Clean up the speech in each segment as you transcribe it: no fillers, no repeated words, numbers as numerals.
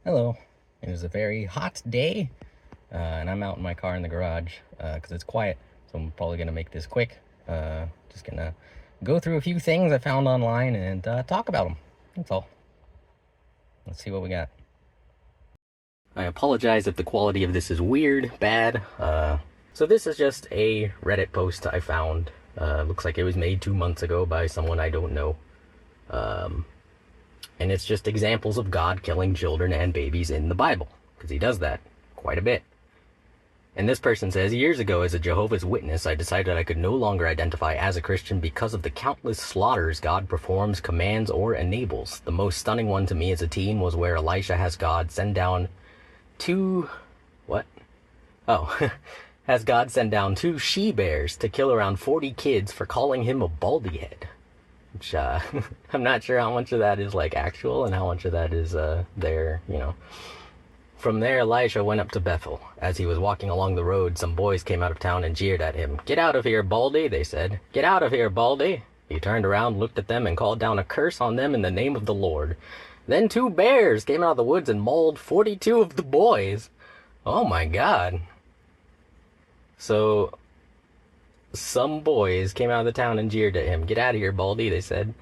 Hello. It is a very hot day, and I'm out in my car in the garage because it's quiet, so I'm probably going to make this quick. Just going to go through a few things I found online and talk about them. That's all. Let's see what we got. I apologize if the quality of this is weird, bad. So this is just a Reddit post I found. Looks like it was made 2 months ago by someone I don't know. And it's just examples of God killing children and babies in the Bible, because he does that quite a bit. And this person says, years ago as a Jehovah's Witness, I decided I could no longer identify as a Christian because of the countless slaughters God performs, commands, or enables. The most stunning one to me as a teen was where Elisha has God send down two she-bears to kill around 40 kids for calling him a baldy head. Which, I'm not sure how much of that is, like, actual and how much of that is, From there, Elisha went up to Bethel. As he was walking along the road, some boys came out of town and jeered at him. "Get out of here, Baldy," they said. "Get out of here, Baldy." He turned around, looked at them, and called down a curse on them in the name of the Lord. Then 2 bears came out of the woods and mauled 42 of the boys. Oh my God. So some boys came out of the town and jeered at him. "Get out of here, Baldy," they said.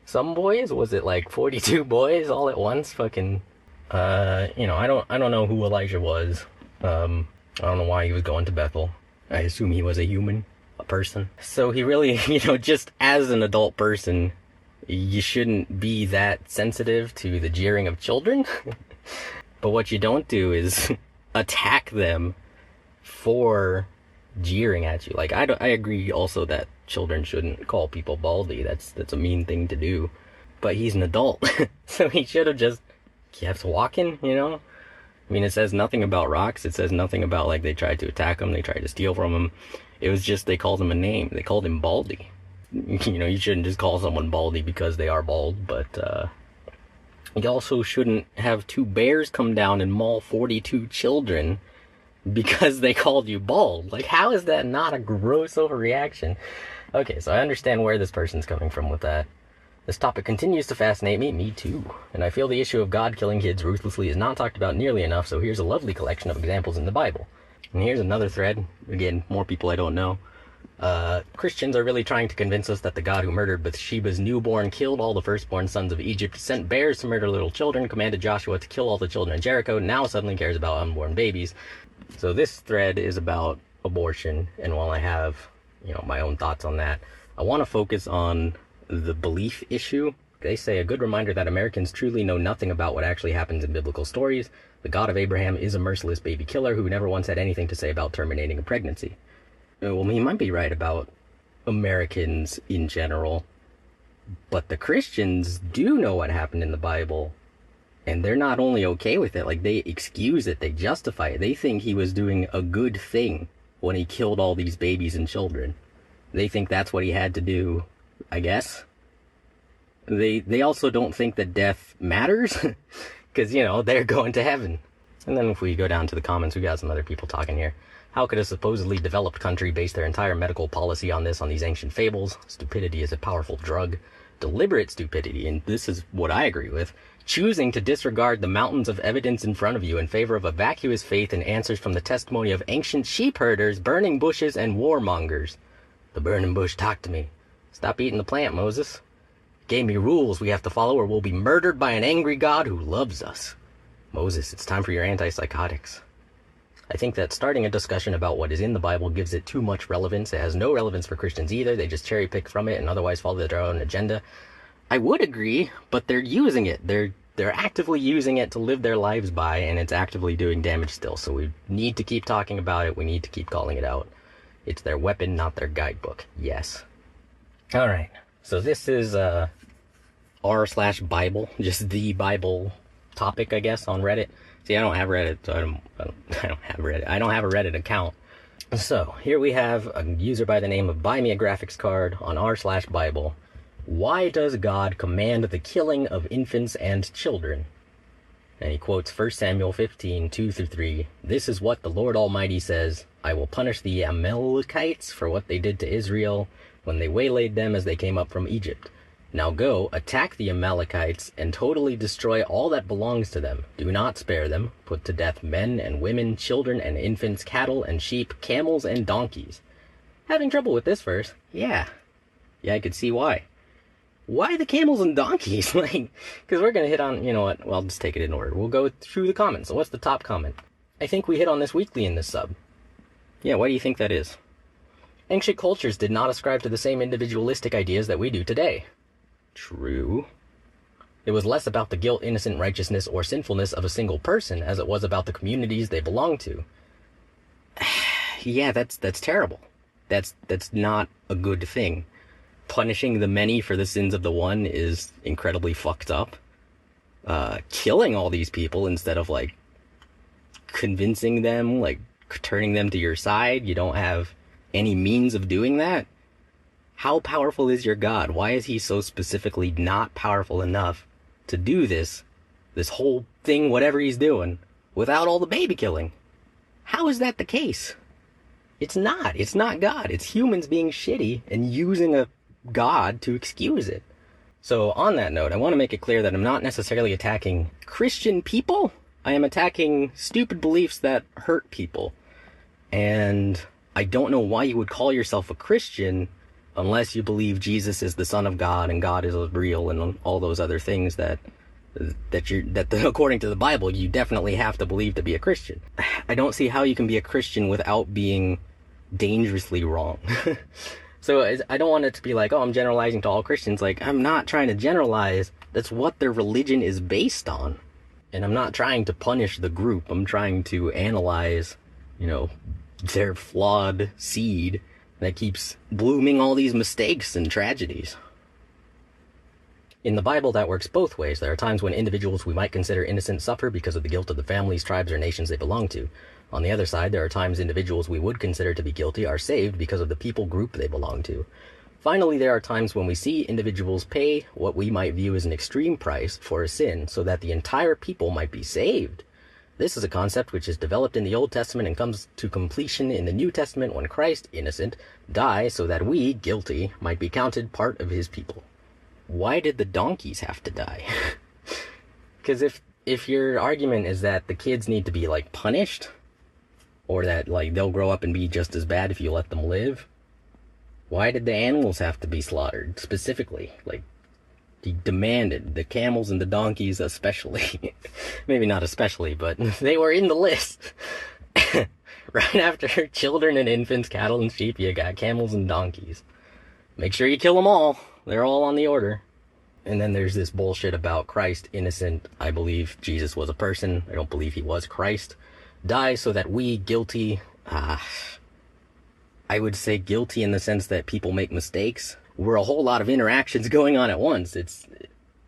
Some boys? Was it like 42 boys all at once? Fucking, I don't know who Elijah was. I don't know why he was going to Bethel. I assume he was a human, a person. So he really, just as an adult person, you shouldn't be that sensitive to the jeering of children. But what you don't do is attack them for jeering at you. Like, I agree also that children shouldn't call people baldy. That's a mean thing to do. But he's an adult, so he should have just kept walking, I mean, it says nothing about rocks. It says nothing about, like, they tried to attack him, they tried to steal from him. It was just they called him a name. They called him Baldy. You shouldn't just call someone baldy because they are bald, but you also shouldn't have 2 bears come down and maul 42 children because they called you bald. Like, how is that not a gross overreaction? Okay, so I understand where this person's coming from with that. This topic continues to fascinate me. Me too. And I feel the issue of God killing kids ruthlessly is not talked about nearly enough, so here's a lovely collection of examples in the Bible. And here's another thread. Again, more people I don't know. Christians are really trying to convince us that the God who murdered Bathsheba's newborn, killed all the firstborn sons of Egypt, sent bears to murder little children, commanded Joshua to kill all the children in Jericho, now suddenly cares about unborn babies. So this thread is about abortion, and while I have, my own thoughts on that, I want to focus on the belief issue. They say a good reminder that Americans truly know nothing about what actually happens in biblical stories. The God of Abraham is a merciless baby killer who never once had anything to say about terminating a pregnancy. Well, he might be right about Americans in general, but the Christians do know what happened in the Bible. And they're not only okay with it, like, they excuse it, they justify it. They think he was doing a good thing when he killed all these babies and children. They think that's what he had to do, I guess. They also don't think that death matters, because, they're going to heaven. And then if we go down to the comments, we got some other people talking here. How could a supposedly developed country base their entire medical policy on these ancient fables? Stupidity is a powerful drug. Deliberate stupidity, and this is what I agree with. Choosing to disregard the mountains of evidence in front of you in favor of a vacuous faith and answers from the testimony of ancient sheep herders, burning bushes, and warmongers. The burning bush talked to me. Stop eating the plant, Moses. Gave me rules we have to follow or we'll be murdered by an angry God who loves us. Moses, it's time for your antipsychotics. I think that starting a discussion about what is in the Bible gives it too much relevance. It has no relevance for Christians either. They just cherry pick from it and otherwise follow their own agenda. I would agree, but they're using it. They're actively using it to live their lives by, and it's actively doing damage still. So we need to keep talking about it. We need to keep calling it out. It's their weapon, not their guidebook. Yes. All right. So this is r/Bible, just the Bible topic, I guess, on Reddit. See, I don't have Reddit, so I don't have Reddit. I don't have a Reddit account. So here we have a user by the name of Buy Me a Graphics Card on r/Bible. Why does God command the killing of infants and children? And he quotes 1 Samuel 15, 2-3. This is what the Lord Almighty says. I will punish the Amalekites for what they did to Israel when they waylaid them as they came up from Egypt. Now go, attack the Amalekites, and totally destroy all that belongs to them. Do not spare them. Put to death men and women, children and infants, cattle and sheep, camels and donkeys. Having trouble with this verse? Yeah, I could see why. Why the camels and donkeys? Like, because we're going to hit on, you know what, well, I'll just take it in order. We'll go through the comments. So what's the top comment? I think we hit on this weekly in this sub. Yeah, why do you think that is? Ancient cultures did not ascribe to the same individualistic ideas that we do today. True. It was less about the guilt, innocent righteousness, or sinfulness of a single person as it was about the communities they belonged to. Yeah, that's terrible. That's not a good thing. Punishing the many for the sins of the one is incredibly fucked up. Killing all these people instead of, like, convincing them, like, turning them to your side, you don't have any means of doing that? How powerful is your God? Why is he so specifically not powerful enough to do this whole thing, whatever he's doing, without all the baby killing? How is that the case? It's not God. It's humans being shitty and using a God to excuse it. So on that note, I want to make it clear that I'm not necessarily attacking Christian people. I am attacking stupid beliefs that hurt people. And I don't know why you would call yourself a Christian unless you believe Jesus is the Son of God and God is real and all those other things that according to the Bible, you definitely have to believe to be a Christian. I don't see how you can be a Christian without being dangerously wrong. So I don't want it to be like, oh, I'm generalizing to all Christians. Like, I'm not trying to generalize. That's what their religion is based on. And I'm not trying to punish the group. I'm trying to analyze, you know, their flawed seed that keeps blooming all these mistakes and tragedies. In the Bible, that works both ways. There are times when individuals we might consider innocent suffer because of the guilt of the families, tribes, or nations they belong to. On the other side, there are times individuals we would consider to be guilty are saved because of the people group they belong to. Finally, there are times when we see individuals pay what we might view as an extreme price for a sin so that the entire people might be saved. This is a concept which is developed in the Old Testament and comes to completion in the New Testament when Christ, innocent, died so that we, guilty, might be counted part of his people. Why did the donkeys have to die? Because if your argument is that the kids need to be, like, punished, or that, like, they'll grow up and be just as bad if you let them live, why did the animals have to be slaughtered specifically? Like, he demanded the camels and the donkeys especially. Maybe not especially, but they were in the list. Right after children and infants, cattle and sheep, you got camels and donkeys. Make sure you kill them all. They're all on the order. And then there's this bullshit about Christ, innocent. I believe Jesus was a person. I don't believe he was Christ. Die so that we, guilty, I would say guilty in the sense that people make mistakes. We're a whole lot of interactions going on at once. It's,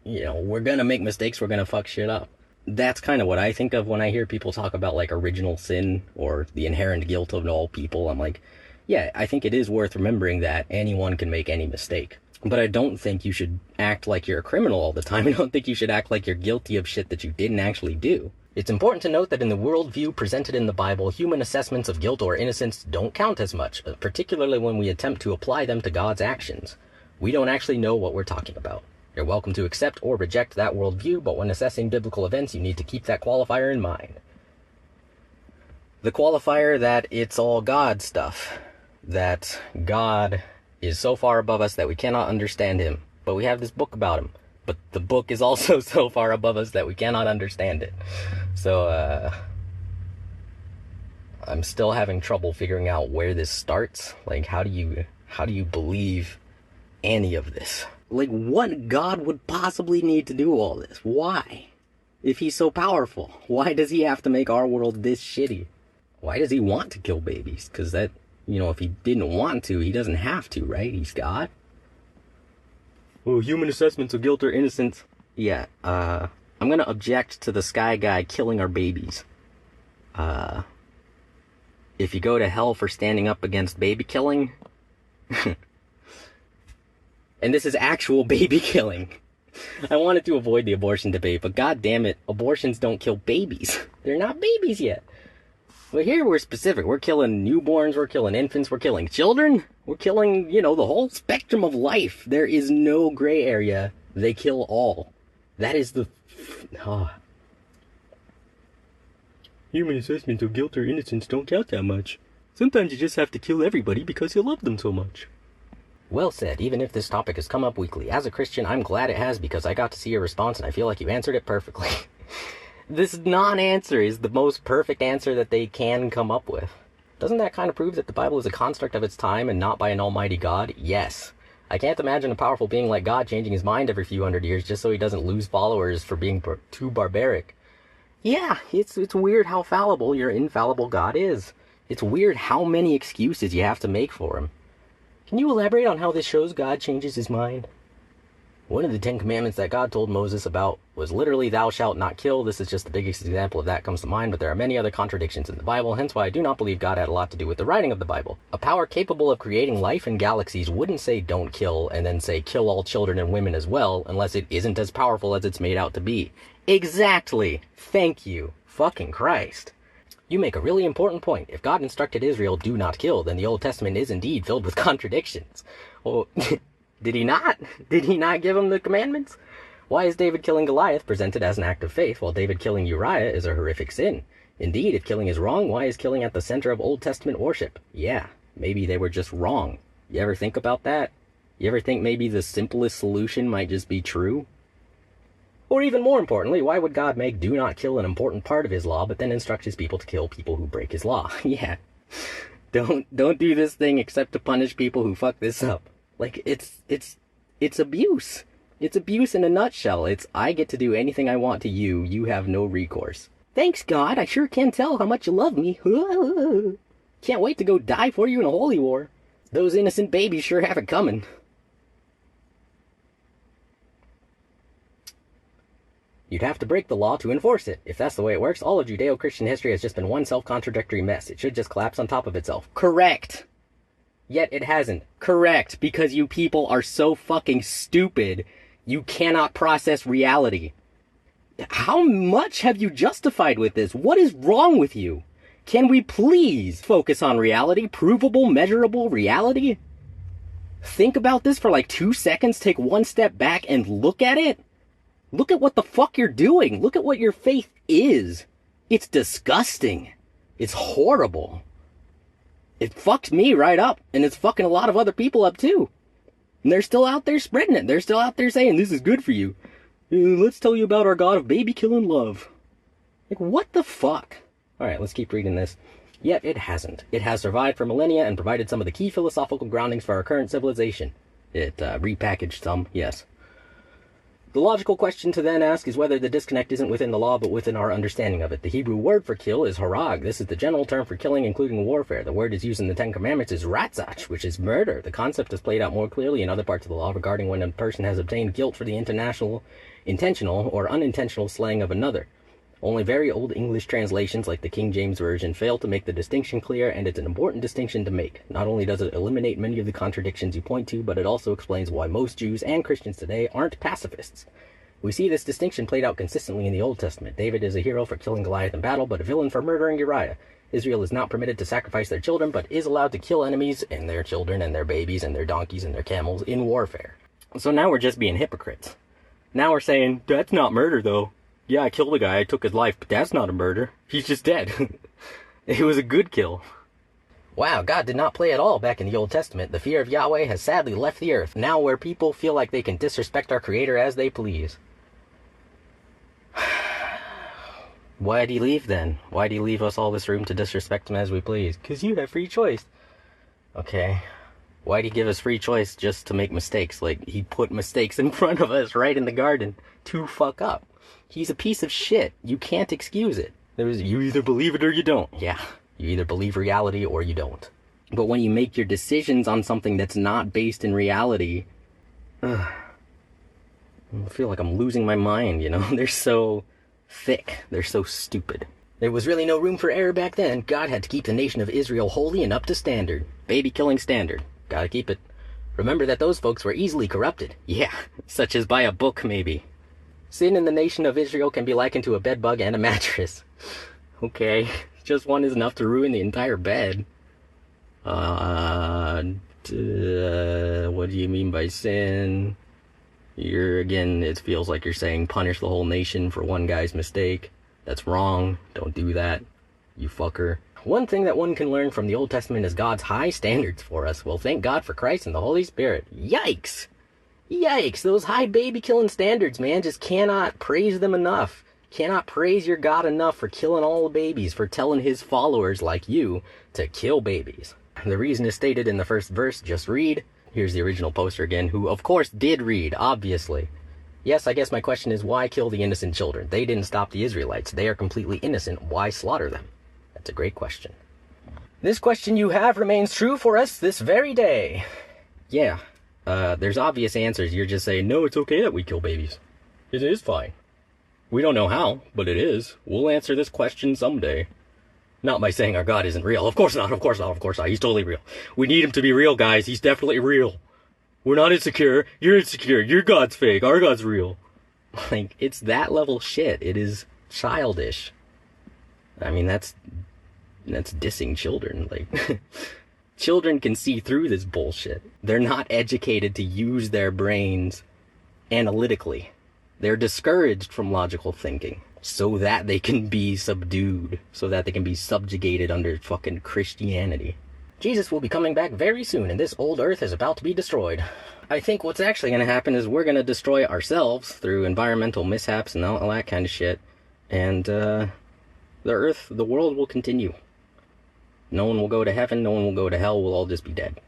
you know, we're gonna make mistakes, we're gonna fuck shit up. That's kind of what I think of when I hear people talk about, like, original sin or the inherent guilt of all people. I'm like, yeah, I think it is worth remembering that anyone can make any mistake. But I don't think you should act like you're a criminal all the time. I don't think you should act like you're guilty of shit that you didn't actually do. It's important to note that in the worldview presented in the Bible, human assessments of guilt or innocence don't count as much, particularly when we attempt to apply them to God's actions. We don't actually know what we're talking about. You're welcome to accept or reject that worldview, but when assessing biblical events, you need to keep that qualifier in mind. The qualifier that it's all God stuff. That God is so far above us that we cannot understand him, but we have this book about him. But the book is also so far above us that we cannot understand it. So, I'm still having trouble figuring out where this starts. Like, how do you believe any of this? Like, what God would possibly need to do all this? Why? If he's so powerful, why does he have to make our world this shitty? Why does he want to kill babies? Because that, you know, if he didn't want to, he doesn't have to, right? He's God. Oh, human assessments of guilt or innocence. Yeah, I'm gonna object to the Sky Guy killing our babies. If you go to hell for standing up against baby killing, and this is actual baby killing. I wanted to avoid the abortion debate, but god damn it, abortions don't kill babies. They're not babies yet. But here we're specific. We're killing newborns, we're killing infants, we're killing children. We're killing, the whole spectrum of life. There is no gray area. They kill all. That is the... Human assessments of guilt or innocence don't count that much. Sometimes you just have to kill everybody because you love them so much. Well said. Even if this topic has come up weekly, as a Christian, I'm glad it has because I got to see your response and I feel like you answered it perfectly. This non-answer is the most perfect answer that they can come up with. Doesn't that kind of prove that the Bible is a construct of its time and not by an almighty God? Yes. I can't imagine a powerful being like God changing his mind every few hundred years just so he doesn't lose followers for being too barbaric. Yeah, it's weird how fallible your infallible God is. It's weird how many excuses you have to make for him. Can you elaborate on how this shows God changes his mind? One of the 10 commandments that God told Moses about was literally, thou shalt not kill. This is just the biggest example of that comes to mind, but there are many other contradictions in the Bible, hence why I do not believe God had a lot to do with the writing of the Bible. A power capable of creating life and galaxies wouldn't say don't kill and then say kill all children and women as well, unless it isn't as powerful as it's made out to be. Exactly! Thank you. Fucking Christ. You make a really important point. If God instructed Israel, do not kill, then the Old Testament is indeed filled with contradictions. Well, did he not? Did he not give them the commandments? Why is David killing Goliath presented as an act of faith, while David killing Uriah is a horrific sin? Indeed, if killing is wrong, why is killing at the center of Old Testament worship? Yeah, maybe they were just wrong. You ever think about that? You ever think maybe the simplest solution might just be true? Or even more importantly, why would God make do not kill an important part of his law, but then instruct his people to kill people who break his law? Yeah. Don't do this thing except to punish people who fuck this up. Like, it's abuse. It's abuse in a nutshell. It's, I get to do anything I want to you. You have no recourse. Thanks, God. I sure can tell how much you love me. Can't wait to go die for you in a holy war. Those innocent babies sure have it coming. You'd have to break the law to enforce it. If that's the way it works, all of Judeo-Christian history has just been one self-contradictory mess. It should just collapse on top of itself. Correct. Yet it hasn't. Correct. Because you people are so fucking stupid, you cannot process reality. How much have you justified with this? What is wrong with you? Can we please focus on reality? Provable, measurable reality? Think about this for like 2 seconds, take one step back and look at it. Look at what the fuck you're doing. Look at what your faith is. It's disgusting. It's horrible. It fucked me right up, and it's fucking a lot of other people up too. And they're still out there spreading it. They're still out there saying, this is good for you. Let's tell you about our God of baby-killing love. Like, what the fuck? Alright, let's keep reading this. Yet it hasn't. It has survived for millennia and provided some of the key philosophical groundings for our current civilization. It repackaged some, yes. The logical question to then ask is whether the disconnect isn't within the law but within our understanding of it. The Hebrew word for kill is harag. This is the general term for killing, including warfare. The word is used in the Ten Commandments is ratzach, which is murder. The concept is played out more clearly in other parts of the law regarding when a person has obtained guilt for the intentional or unintentional slaying of another. Only very old English translations like the King James Version fail to make the distinction clear, and it's an important distinction to make. Not only does it eliminate many of the contradictions you point to, but it also explains why most Jews and Christians today aren't pacifists. We see this distinction played out consistently in the Old Testament. David is a hero for killing Goliath in battle, but a villain for murdering Uriah. Israel is not permitted to sacrifice their children, but is allowed to kill enemies and their children and their babies and their donkeys and their camels in warfare. So now we're just being hypocrites. Now we're saying, that's not murder though. Yeah, I killed a guy, I took his life, but that's not a murder. He's just dead. It was a good kill. Wow, God did not play at all back in the Old Testament. The fear of Yahweh has sadly left the earth, now where people feel like they can disrespect our Creator as they please. Why'd he leave then? Why'd he leave us all this room to disrespect him as we please? 'Cause you have free choice. Okay. Why'd he give us free choice just to make mistakes? Like, he put mistakes in front of us right in the garden to fuck up. He's a piece of shit. You can't excuse it. You either believe it or you don't. Yeah, you either believe reality or you don't. But when you make your decisions on something that's not based in reality, I feel like I'm losing my mind, you know? They're so thick. They're so stupid. There was really no room for error back then. God had to keep the nation of Israel holy and up to standard. Baby-killing standard. Gotta keep it. Remember that those folks were easily corrupted. Yeah, such as by a book, maybe. Sin in the nation of Israel can be likened to a bed bug and a mattress. Okay, just one is enough to ruin the entire bed. What do you mean by sin? Again, it feels like you're saying punish the whole nation for one guy's mistake. That's wrong. Don't do that, you fucker. One thing that one can learn from the Old Testament is God's high standards for us. Well, thank God for Christ and the Holy Spirit. Yikes! Yikes! Those high baby-killing standards, man, just cannot praise them enough. Cannot praise your God enough for killing all the babies, for telling his followers like you to kill babies. The reason is stated in the first verse. Just read. Here's the original poster again, who of course did read, obviously. Yes, I guess my question is, why kill the innocent children? They didn't stop the Israelites. They are completely innocent. Why slaughter them? That's a great question. This question you have remains true for us this very day. Yeah, there's obvious answers. You're just saying, no, it's okay that we kill babies. It is fine. We don't know how, but it is. We'll answer this question someday. Not by saying our God isn't real. Of course not, of course not, of course not. He's totally real. We need him to be real, guys. He's definitely real. We're not insecure. You're insecure. Your God's fake. Our God's real. Like, it's that level shit. It is childish. I mean, that's dissing children. Like, children can see through this bullshit. They're not educated to use their brains analytically. They're discouraged from logical thinking so that they can be subdued, so that they can be subjugated under fucking Christianity. Jesus will be coming back very soon, and this old earth is about to be destroyed. I think what's actually going to happen is we're going to destroy ourselves through environmental mishaps and all that kind of shit, and the world will continue. No one will go to heaven, no one will go to hell, we'll all just be dead.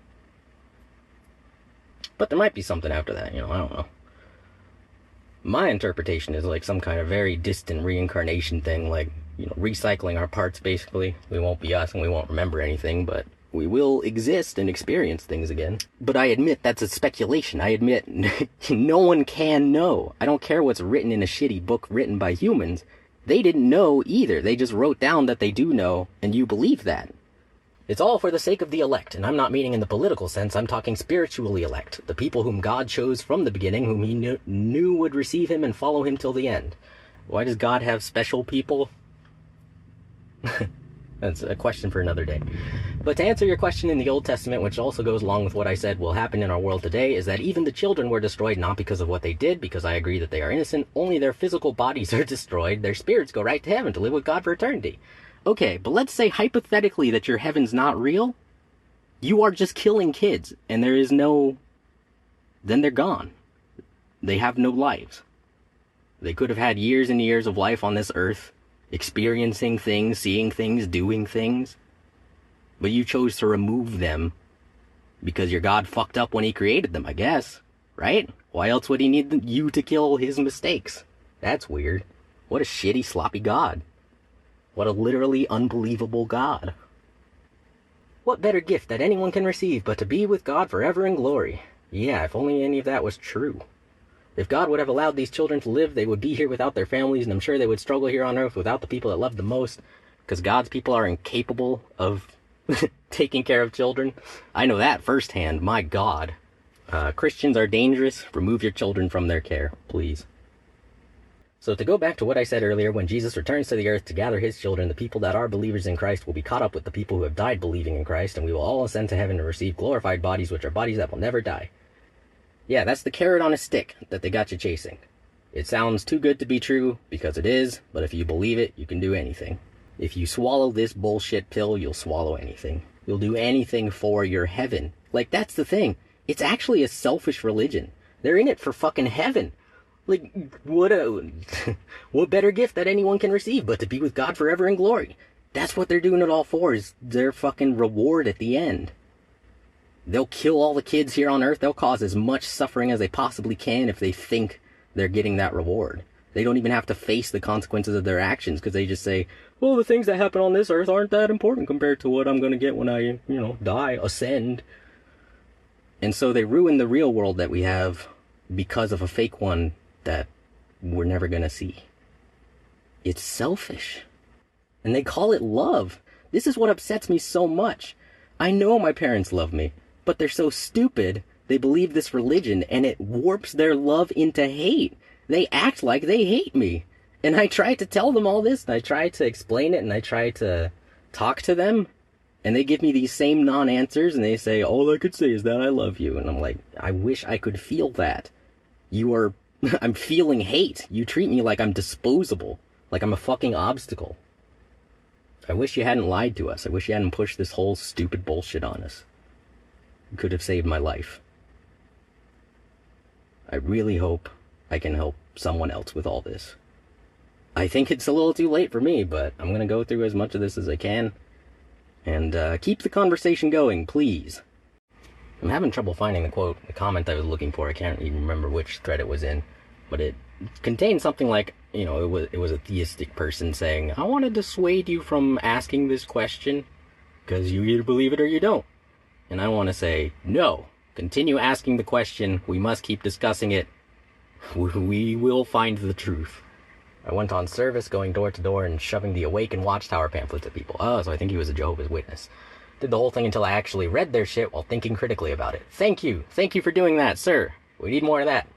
But there might be something after that, I don't know. My interpretation is like some kind of very distant reincarnation thing, like, recycling our parts, basically. We won't be us and we won't remember anything, but we will exist and experience things again. But I admit that's a speculation. I admit no one can know. I don't care what's written in a shitty book written by humans. They didn't know either. They just wrote down that they do know, and you believe that. It's all for the sake of the elect, and I'm not meaning in the political sense. I'm talking spiritually elect, the people whom God chose from the beginning, whom he knew would receive him and follow him till the end. Why does God have special people? That's a question for another day. But to answer your question, in the Old Testament, which also goes along with what I said will happen in our world today, is that even the children were destroyed not because of what they did, because I agree that they are innocent. Only their physical bodies are destroyed. Their spirits go right to heaven to live with God for eternity. Okay, but let's say hypothetically that your heaven's not real. You are just killing kids, and there is no... Then they're gone. They have no lives. They could have had years and years of life on this earth, experiencing things, seeing things, doing things. But you chose to remove them because your God fucked up when he created them, I guess. Right? Why else would he need you to kill his mistakes? That's weird. What a shitty, sloppy God. What a literally unbelievable God. What better gift that anyone can receive but to be with God forever in glory? Yeah, if only any of that was true. If God would have allowed these children to live, they would be here without their families, and I'm sure they would struggle here on earth without the people that love them most, because God's people are incapable of taking care of children. I know that firsthand, my God. Christians are dangerous. Remove your children from their care, please. So to go back to what I said earlier, when Jesus returns to the earth to gather his children, the people that are believers in Christ will be caught up with the people who have died believing in Christ, and we will all ascend to heaven to receive glorified bodies, which are bodies that will never die. Yeah, that's the carrot on a stick that they got you chasing. It sounds too good to be true, because it is, but if you believe it, you can do anything. If you swallow this bullshit pill, you'll swallow anything. You'll do anything for your heaven. Like, that's the thing. It's actually a selfish religion. They're in it for fucking heaven. Like, what better gift that anyone can receive but to be with God forever in glory? That's what they're doing it all for, is their fucking reward at the end. They'll kill all the kids here on earth. They'll cause as much suffering as they possibly can if they think they're getting that reward. They don't even have to face the consequences of their actions, because they just say, well, the things that happen on this earth aren't that important compared to what I'm going to get when I, die, ascend. And so they ruin the real world that we have because of a fake one that we're never going to see. It's selfish. And they call it love. This is what upsets me so much. I know my parents love me, but they're so stupid, they believe this religion, and it warps their love into hate. They act like they hate me. And I try to tell them all this, and I try to explain it, and I try to talk to them, And they give me these same non-answers, and they say, all I could say is that I love you. And I'm like, I wish I could feel that. I'm feeling hate. You treat me like I'm disposable. Like I'm a fucking obstacle. I wish you hadn't lied to us. I wish you hadn't pushed this whole stupid bullshit on us. You could have saved my life. I really hope I can help someone else with all this. I think it's a little too late for me, but I'm gonna go through as much of this as I can. And keep the conversation going, please. I'm having trouble finding the comment I was looking for. I can't even remember which thread it was in. But it contained something like, it was a theistic person saying, I want to dissuade you from asking this question, because you either believe it or you don't. And I want to say, no. Continue asking the question. We must keep discussing it. We will find the truth. I went on service, going door to door and shoving the Awaken Watchtower pamphlets at people. Oh, so I think he was a Jehovah's Witness. Did the whole thing until I actually read their shit while thinking critically about it. Thank you. Thank you for doing that, sir. We need more of that.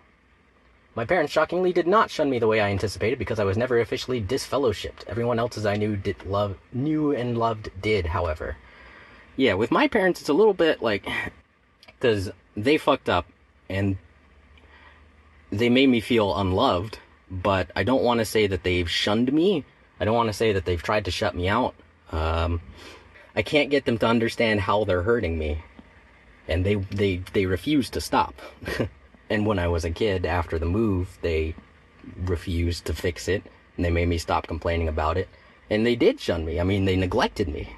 My parents shockingly did not shun me the way I anticipated because I was never officially disfellowshipped. Everyone else as I knew and loved did, however. Yeah, with my parents it's a little bit like, because they fucked up and they made me feel unloved. But I don't want to say that they've shunned me. I don't want to say that they've tried to shut me out. I can't get them to understand how they're hurting me. And they refuse to stop. And when I was a kid, after the move, they refused to fix it. And they made me stop complaining about it. And they did shun me. I mean, they neglected me.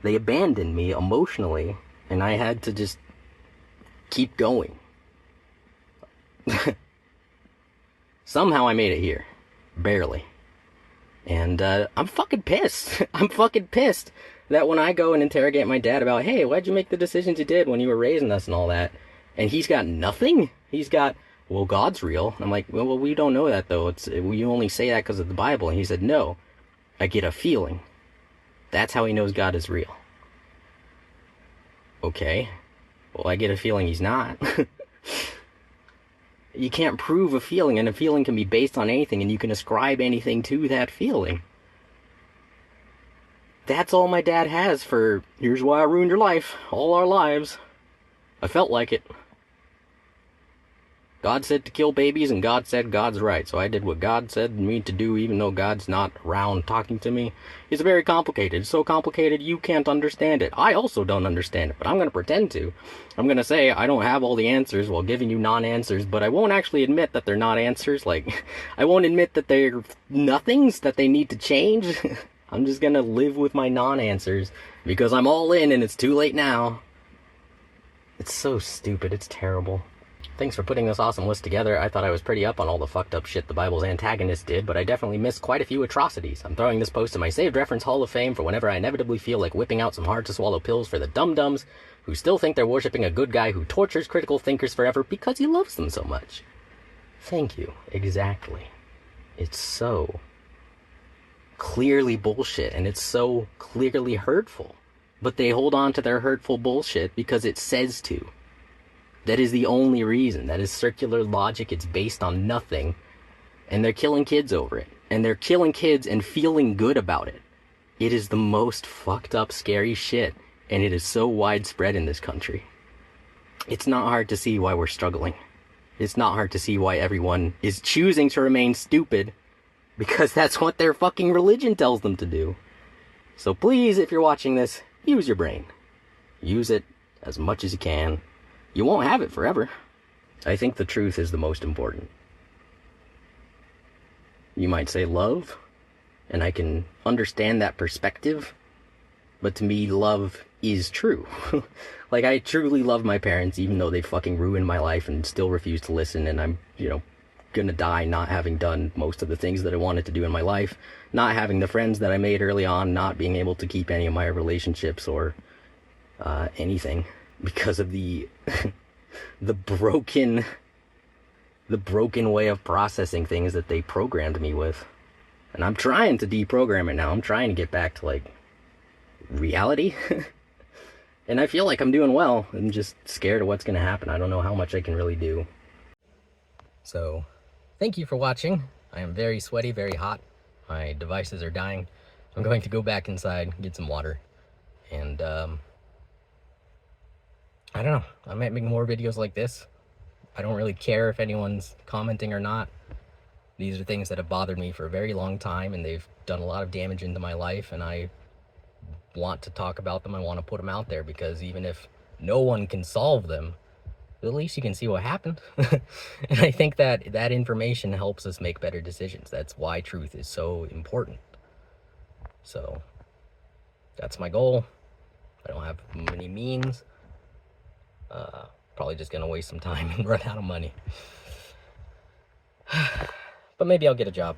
They abandoned me emotionally. And I had to just keep going. Somehow I made it here. Barely. And I'm fucking pissed. I'm fucking pissed that when I go and interrogate my dad about, hey, why'd you make the decisions you did when you were raising us and all that? And he's got nothing? He's got, well, God's real. I'm like, well, we don't know that, though. You only say that because of the Bible. And he said, no, I get a feeling. That's how he knows God is real. Okay. Well, I get a feeling he's not. You can't prove a feeling, and a feeling can be based on anything, and you can ascribe anything to that feeling. That's all my dad has for, here's why I ruined your life, all our lives. I felt like it. God said to kill babies, and God said God's right, so I did what God said me to do, even though God's not around talking to me. It's very complicated. It's so complicated you can't understand it. I also don't understand it, but I'm going to pretend to. I'm going to say I don't have all the answers while giving you non-answers, but I won't actually admit that they're not answers. Like, I won't admit that they're nothings, that they need to change. I'm just going to live with my non-answers, because I'm all in and it's too late now. It's so stupid. It's terrible. Thanks for putting this awesome list together. I thought I was pretty up on all the fucked up shit the Bible's antagonist did, but I definitely missed quite a few atrocities. I'm throwing this post in my saved reference hall of fame for whenever I inevitably feel like whipping out some hard-to-swallow pills for the dum-dums who still think they're worshipping a good guy who tortures critical thinkers forever because he loves them so much. Thank you. Exactly. It's so clearly bullshit, and it's so clearly hurtful. But they hold on to their hurtful bullshit because it says to. That is the only reason. That is circular logic. It's based on nothing. And they're killing kids over it. And they're killing kids and feeling good about it. It is the most fucked up, scary shit. And it is so widespread in this country. It's not hard to see why we're struggling. It's not hard to see why everyone is choosing to remain stupid. Because that's what their fucking religion tells them to do. So please, if you're watching this, use your brain. Use it as much as you can. You won't have it forever. I think the truth is the most important. You might say love, and I can understand that perspective, but to me, love is true. Like, I truly love my parents, even though they fucking ruined my life and still refuse to listen, and I'm, gonna die not having done most of the things that I wanted to do in my life, not having the friends that I made early on, not being able to keep any of my relationships or anything. Because of the the broken way of processing things that they programmed me with. And I'm trying to deprogram it now. I'm trying to get back to, like, reality. And I feel like I'm doing well. I'm just scared of what's going to happen. I don't know how much I can really do. So, thank you for watching. I am very sweaty, very hot. My devices are dying. I'm going to go back inside, get some water, And I don't know. I might make more videos like this. I don't really care if anyone's commenting or not. These are things that have bothered me for a very long time, and they've done a lot of damage into my life, and I want to talk about them. I want to put them out there, because even if no one can solve them, at least you can see what happened. And I think that that information helps us make better decisions. That's why truth is so important. So that's my goal. I don't have many means. Probably just gonna waste some time and run out of money. But maybe I'll get a job,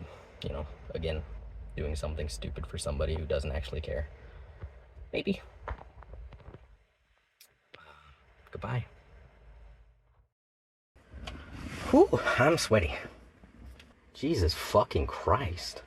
again, doing something stupid for somebody who doesn't actually care. Maybe. Goodbye. Whew, I'm sweaty. Jesus fucking Christ.